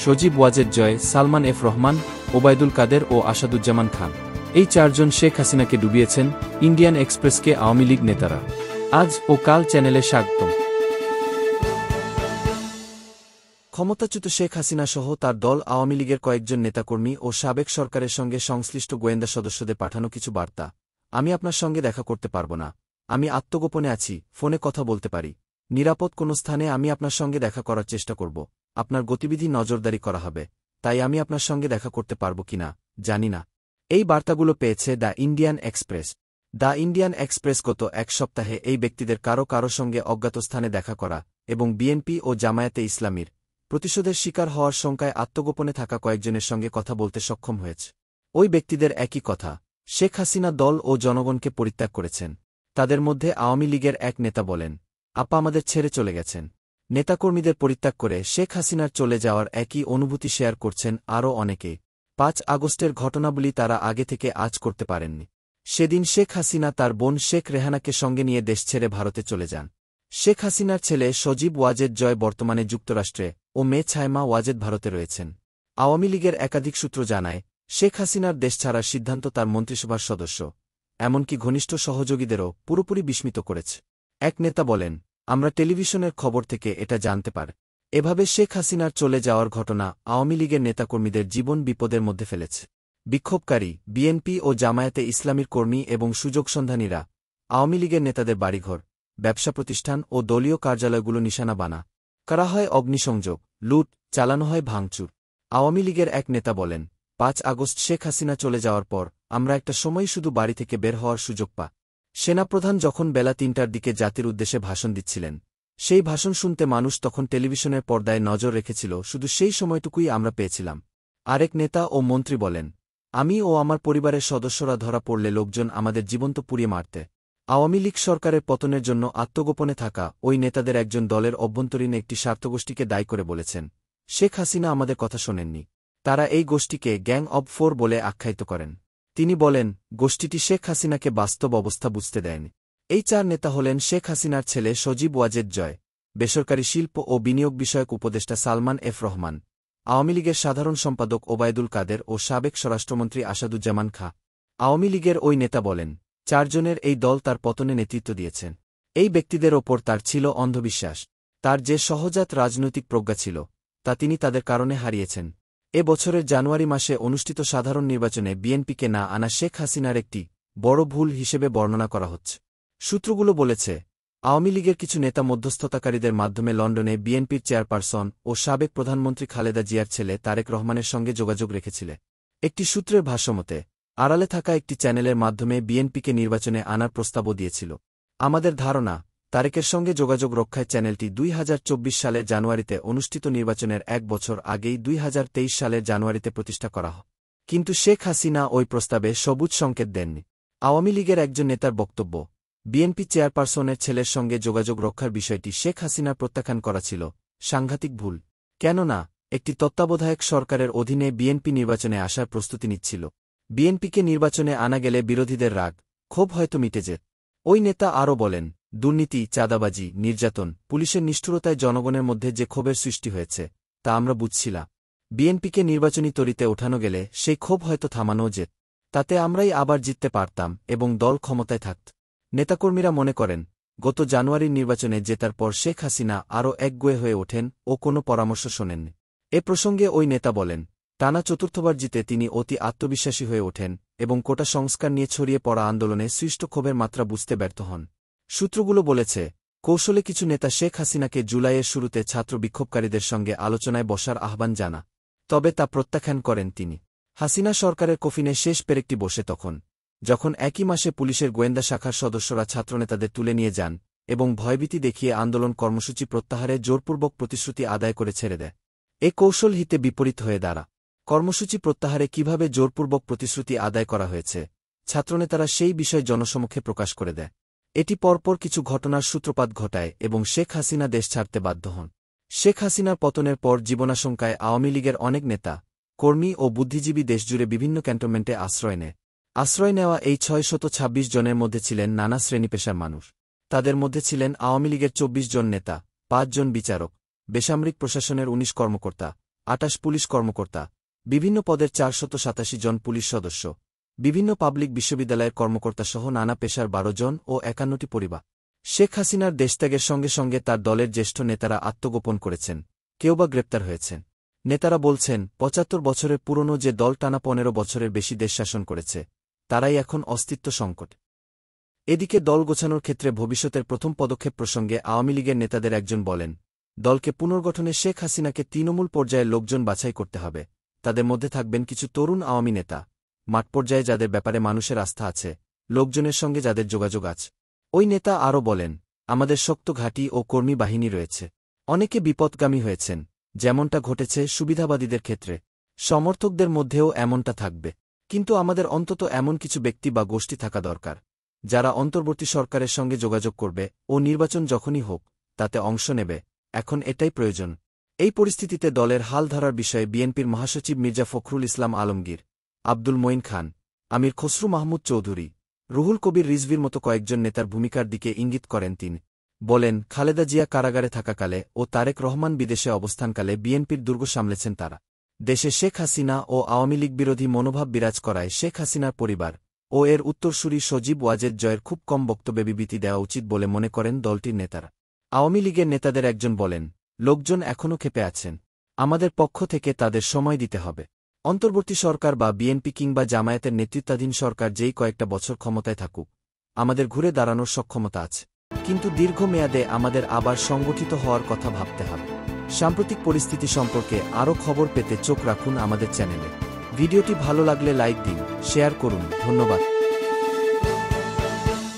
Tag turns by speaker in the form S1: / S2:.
S1: Sajeeb Wazed Joy, Salman F Rahman, Obaidul Quader ও আসাদুজ্জামান খান। এই চারজন শেখ হাসিনাকে ডুবিয়েছেন। ইন্ডিয়ান এক্সপ্রেসকে আওয়ামী লীগ নেতারা আজ ও কাল চ্যানেলে স্বাগতম। ক্ষমতাচ্যুত শেখ হাসিনা সহ তার দল আওয়ামী লীগের কয়েকজন নেতাকর্মী ও সাবেক সরকারের সঙ্গে সংশ্লিষ্ট গোয়েন্দা সদস্যদের পাঠানো কিছু বার্তা। আমি আপনার সঙ্গে দেখা করতে পারব না। আমি আত্মগোপনে আছি, ফোনে কথা বলতে পারি। নিরাপদ কোনো স্থানে আমি আপনার সঙ্গে দেখা করার চেষ্টা করব। আপনার গতিবিধি নজরদারি করা হবে, তাই আমি আপনার সঙ্গে দেখা করতে পারব কিনা জানি না। এই বার্তাগুলো পেয়েছে the Indian express. The Indian express গত এক সপ্তাহে এই ব্যক্তিদের কারো সঙ্গে অজ্ঞাত স্থানে দেখা করা এবং বিএনপি ও জামায়াতে ইসলামীর প্রতিশোধের শিকার হওয়ার শঙ্কায় আত্মগোপনে থাকা কয়েকজনের সঙ্গে কথা বলতে সক্ষম হয়েছে। ওই ব্যক্তিদের একই কথা, শেখ হাসিনা দল ও জনগণকে পরিত্যাগ করেছেন। তাদের মধ্যে আওয়ামী লীগের এক নেতা বলেন, আপা আমাদের ছেড়ে চলে গেছেন। নেতাকর্মীদের পরিত্যাগ করে শেখ হাসিনার চলে যাওয়ার একই অনুভূতি শেয়ার করছেন আরও অনেকে। ৫ আগস্টের ঘটনাবলী তারা আগে থেকে আজ করতে পারেননি। সেদিন শেখ হাসিনা তার বোন শেখ রেহানাকে সঙ্গে নিয়ে দেশ ছেড়ে ভারতে চলে যান। শেখ হাসিনার ছেলে সজীব ওয়াজেদ জয় বর্তমানে যুক্তরাষ্ট্রে ও মেয়ে ছায়মা ওয়াজেদ ভারতে রয়েছেন। আওয়ামী লীগের একাধিক সূত্র জানায়, শেখ হাসিনার দেশ ছাড়ার সিদ্ধান্ত তার মন্ত্রিসভার সদস্য, এমনকি ঘনিষ্ঠ সহযোগীদেরও পুরোপুরি বিস্মিত করেছে। এক নেতা বলেন, আমরা টেলিভিশনের খবর থেকে এটা জানতে পারি। এভাবে শেখ হাসিনার চলে যাওয়ার ঘটনা আওয়ামী লীগের নেতাকর্মীদের জীবন বিপদের মধ্যে ফেলেছে। বিক্ষোভকারী, বিএনপি ও জামায়াতে ইসলামীর কর্মী এবং সুযোগসন্ধানীরা আওয়ামী লীগের নেতাদের বাড়িঘর, ব্যবসা প্রতিষ্ঠান ও দলীয় কার্যালয়গুলো নিশানা বানা করা হয়। অগ্নিসংযোগ, লুট, চালানো হয় ভাঙচুর। আওয়ামী লীগের এক নেতা বলেন, ৫ আগস্ট শেখ হাসিনা চলে যাওয়ার পর আমরা একটা সময় শুধু বাড়ি থেকে বের হওয়ার সুযোগ পা। সেনাপ্রধান যখন বেলা ৩টার দিকে জাতির উদ্দেশ্যে ভাষণ দিচ্ছিলেন, সেই ভাষণ শুনতে মানুষ তখন টেলিভিশনের পর্দায় নজর রেখেছিল, শুধু সেই সময়টুকুই আমরা পেয়েছিলাম। আরেক নেতা ও মন্ত্রী বলেন, আমি ও আমার পরিবারের সদস্যরা ধরা পড়লে লোকজন আমাদের জীবন্ত পুড়িয়ে মারতে। আওয়ামী লীগ সরকারের পতনের জন্য আত্মগোপনে থাকা ওই নেতাদের একজন দলের অভ্যন্তরীণ একটি স্বার্থগোষ্ঠীকে দায়ী করে বলেছেন, শেখ হাসিনা আমাদের কথা শোনেননি। তারা এই গোষ্ঠীকে গ্যাং অব 4 বলে আখ্যায়িত করেন। তিনি বলেন, গোষ্ঠীটি শেখ হাসিনাকে বাস্তব অবস্থা বুঝতে দেয়নি। এই 4 নেতা হলেন শেখ হাসিনার ছেলে সজীব ওয়াজেদ জয়, বেসরকারি শিল্প ও বিনিয়োগ বিষয়ক উপদেষ্টা সালমান এফ রহমান, আওয়ামী লীগের সাধারণ সম্পাদক ওবায়দুল কাদের ও সাবেক স্বরাষ্ট্রমন্ত্রী আসাদুজ্জামান খাঁ। আওয়ামী লীগের ওই নেতা বলেন, 4 জনের এই দল তার পতনে নেতৃত্ব দিয়েছেন। এই ব্যক্তিদের ওপর তার ছিল অন্ধবিশ্বাস। তার যে সহজাত রাজনৈতিক প্রজ্ঞা ছিল, তা তিনি তাদের কারণে হারিয়েছেন। এ বছরের জানুয়ারি মাসে অনুষ্ঠিত সাধারণ নির্বাচনে বিএনপিকে না আনা শেখ হাসিনার একটি বড় ভুল হিসেবে বর্ণনা করা হচ্ছে। সূত্রগুলো বলেছে, আওয়ামী লীগের কিছু নেতা মধ্যস্থতাকারীদের মাধ্যমে লন্ডনে বিএনপির চেয়ারপারসন ও সাবেক প্রধানমন্ত্রী খালেদা জিয়ার ছেলে তারেক রহমানের সঙ্গে যোগাযোগ রেখেছিল। একটি সূত্রের ভাষ্যমতে, আড়ালে থাকা একটি চ্যানেলের মাধ্যমে বিএনপিকে নির্বাচনে আনার প্রস্তাবও দিয়েছিল। আমাদের ধারণা, তারেকের সঙ্গে যোগাযোগ রক্ষায় চ্যানেলটি ২০২৪ সালের জানুয়ারিতে অনুষ্ঠিত নির্বাচনের 1 বছর আগেই ২০২৩ সালের জানুয়ারিতে প্রতিষ্ঠা করা হয়। কিন্তু শেখ হাসিনা ওই প্রস্তাবে সবুজ সংকেত দেননি। আওয়ামী লীগের একজন নেতার বক্তব্য, বিএনপি চেয়ারপারসনের ছেলের সঙ্গে যোগাযোগ রক্ষার বিষয়টি শেখ হাসিনার প্রত্যাখ্যান করা ছিল সাংঘাতিক ভুল। কেননা, একটি তত্ত্বাবধায়ক সরকারের অধীনে বিএনপি নির্বাচনে আসার প্রস্তুতি নিচ্ছিল। বিএনপিকে নির্বাচনে আনা গেলে বিরোধীদের রাগ, ক্ষোভ হয়তো মিটে যেত। ওই নেতা আরও বলেন, দুর্নীতি, চাঁদাবাজি, নির্যাতন, পুলিশের নিষ্ঠুরতায় জনগণের মধ্যে যে ক্ষোভের সৃষ্টি হয়েছে, তা আমরা বুঝছিলাম। বিএনপিকে নির্বাচনী তরিতে ওঠানো গেলে সেই ক্ষোভ হয়তো থামানোও যেত। তাতে আমরাই আবার জিততে পারতাম এবং দল ক্ষমতায় থাকত। নেতাকর্মীরা মনে করেন, গত জানুয়ারির নির্বাচনে জেতার পর শেখ হাসিনা আরও একগুঁয়ে হয়ে ওঠেন ও কোনো পরামর্শ শোনেননি। এ প্রসঙ্গে ওই নেতা বলেন, টানা চতুর্থবার জিতে তিনি অতি আত্মবিশ্বাসী হয়ে ওঠেন এবং কোটা সংস্কার নিয়ে ছড়িয়ে পড়া আন্দোলনে সৃষ্ট ক্ষোভের মাত্রা বুঝতে ব্যর্থ হন। সূত্রগুলো বলেছে, কৌশলে কিছু নেতা শেখ হাসিনাকে জুলাইয়ের শুরুতে ছাত্র বিক্ষোভকারীদের সঙ্গে আলোচনায় বসার আহ্বান জানা, তবে তা প্রত্যাখ্যান করেন তিনি। হাসিনা সরকারের কফিনে শেষ পেরেকটি বসে তখন, যখন একই মাসে পুলিশের গোয়েন্দা শাখার সদস্যরা ছাত্রনেতাদের তুলে নিয়ে যান এবং ভয়ভীতি দেখিয়ে আন্দোলন কর্মসূচি প্রত্যাহারে জোরপূর্বক প্রতিশ্রুতি আদায় করে ছেড়ে দেয়। এ কৌশল হিতে বিপরীত হয়ে দাঁড়া। কর্মসূচি প্রত্যাহারে কিভাবে জোরপূর্বক প্রতিশ্রুতি আদায় করা হয়েছে, ছাত্রনেতারা সেই বিষয় জনসমক্ষে প্রকাশ করে দেয়। এটি পরপর কিছু ঘটনার সূত্রপাত ঘটায় এবং শেখ হাসিনা দেশ ছাড়তে বাধ্য হন। শেখ হাসিনার পতনের পর জীবনাশঙ্কায় আওয়ামী লীগের অনেক নেতা, কর্মী ও বুদ্ধিজীবী দেশজুড়ে বিভিন্ন ক্যান্টনমেন্টে আশ্রয় নেয়। আশ্রয় নেওয়া এই ৬২৬ জনের মধ্যে ছিলেন নানা শ্রেণীপেশার মানুষ। তাদের মধ্যে ছিলেন আওয়ামী লীগের ২৪ জন নেতা, ৫ জন বিচারক, বেসামরিক প্রশাসনের ১৯ কর্মকর্তা, 28 পুলিশ কর্মকর্তা, বিভিন্ন পদের 487 জন পুলিশ সদস্য, বিভিন্ন পাবলিক বিশ্ববিদ্যালয়ের কর্মকর্তাসহ নানা পেশার 12 জন ও 51টি পরিবার। শেখ হাসিনার দেশত্যাগের সঙ্গে সঙ্গে তার দলের জ্যেষ্ঠ নেতারা আত্মগোপন করেছেন, কেউ বা গ্রেপ্তার হয়েছেন। নেতারা বলছেন, 75 বছরের পুরনো যে দল টানা 15 বছরের বেশি দেশ শাসন করেছে, তারাই এখন অস্তিত্ব সংকট। এদিকে দল গোছানোর ক্ষেত্রে ভবিষ্যতের প্রথম পদক্ষেপ প্রসঙ্গে আওয়ামী লীগের নেতাদের একজন বলেন, দলকে পুনর্গঠনে শেখ হাসিনাকে তৃণমূল পর্যায়ের লোকজন বাছাই করতে হবে। তাদের মধ্যে থাকবেন কিছু তরুণ আওয়ামী নেতা, মাঠ পর্যায়ে যাদের ব্যাপারে মানুষের আস্থা আছে, লোকজনের সঙ্গে যাদের যোগাযোগ আছে। ওই নেতা আরও বলেন, আমাদের শক্ত ঘাঁটি ও কর্মী বাহিনী রয়েছে। অনেকে বিপদগামী হয়েছেন, যেমনটা ঘটেছে সুবিধাবাদীদের ক্ষেত্রে। সমর্থকদের মধ্যেও এমনটা থাকবে। কিন্তু আমাদের অন্তত এমন কিছু ব্যক্তি বা গোষ্ঠী থাকা দরকার, যারা অন্তর্বর্তী সরকারের সঙ্গে যোগাযোগ করবে ও নির্বাচন যখনই হোক তাতে অংশ নেবে। এখন এটাই প্রয়োজন। এই পরিস্থিতিতে দলের হাল ধরার বিষয়ে বিএনপির মহাসচিব মির্জা ফখরুল ইসলাম আলমগীর, আব্দুল মঈন খান, আমির খসরু মাহমুদ চৌধুরী, রুহুল কবির রিজভির মতো কয়েকজন নেতার ভূমিকার দিকে ইঙ্গিত করেন তিনি। বলেন, খালেদা জিয়া কারাগারে থাকাকালে ও তারেক রহমান বিদেশে অবস্থানকালে বিএনপির দুর্গ সামলেছেন তারা। দেশে শেখ হাসিনা ও আওয়ামী লীগ বিরোধী মনোভাব বিরাজ করায় শেখ হাসিনার পরিবার ও এর উত্তরসূরি সজীব ওয়াজেদ জয়ের খুব কম বক্তব্যে বিবৃতি দেওয়া উচিত বলে মনে করেন দলটির নেতারা। আওয়ামী লীগের নেতাদের একজন বলেন, লোকজন এখনও ক্ষেপে আছেন। আমাদের পক্ষ থেকে তাদের সময় দিতে হবে। অন্তর্বর্তী সরকার বা বিএনপি কিংবা জামায়াতের নেতৃত্বাধীন সরকার যেই কয়েকটা বছর ক্ষমতায় থাকুক, আমাদের ঘুরে দাঁড়ানোর সক্ষমতা আছে। কিন্তু দীর্ঘমেয়াদে আমাদের আবার সংগঠিত হওয়ার কথা ভাবতে হবে। সাম্প্রতিক পরিস্থিতি সম্পর্কে আরও খবর পেতে চোখ রাখুন আমাদের চ্যানেলে। ভিডিওটি ভালো লাগলে লাইক দিন, শেয়ার করুন। ধন্যবাদ।